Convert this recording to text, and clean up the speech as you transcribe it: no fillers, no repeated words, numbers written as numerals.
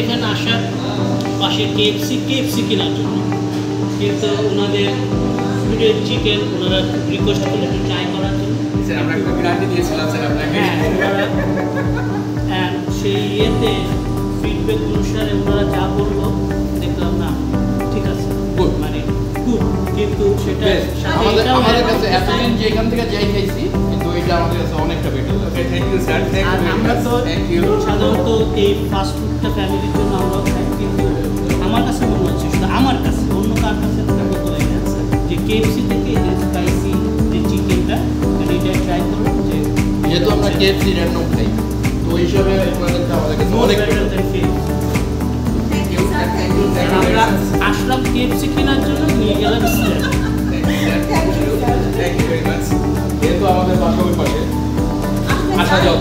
এখানে আসার পাশে কেএফসি কেনার জন্য, কিন্তু ওনাদের ফুডের চিকেন ওনারা রিকোয়েস্ট করলে একটু ট্রাই করার জন্য। স্যার আমরা একটা গ্যারান্টি দিয়েছিলাম স্যার আপনাকে। হ্যাঁ, সেই ইয়েতে ফিডব্যাক অনুসারে ওনারা যা বললো দেখলাম না ঠিক আছে, গুড মানে গুড, কিন্তু সেটা আমাদের কাছে এতদিন যে এখান থেকে যাই খাইছি, কিন্তু এটা আমাদের কাছে অনেকটা better. Okay, thank you sir. আর আমরা তো সাধারণত এই ফাস্ট ফুডটা ফ্যামিলির জন্য আমরাও খাই, কিন্তু আমার কাছে মনে হচ্ছে, শুধু আমার কাছে, অন্য কার কাছে থাকবে তো এই আছে যে কেএফসি থেকে যে স্পাইসি যে চিকেনটা এটা ট্রাই করলাম, যে যেহেতু আমরা কেএফসি র্যান্ডম খাই, তো ওই হিসাবে আপনাদেরটা আমাদের কাছে অনেক বেটার। আমরা আসলাম কেএফসি কেনার জন্য, নিয়ে গেলাম stand. Thank you very much. যেহেতু আমাদের বাসা ওই পাশে আসা যাওয়া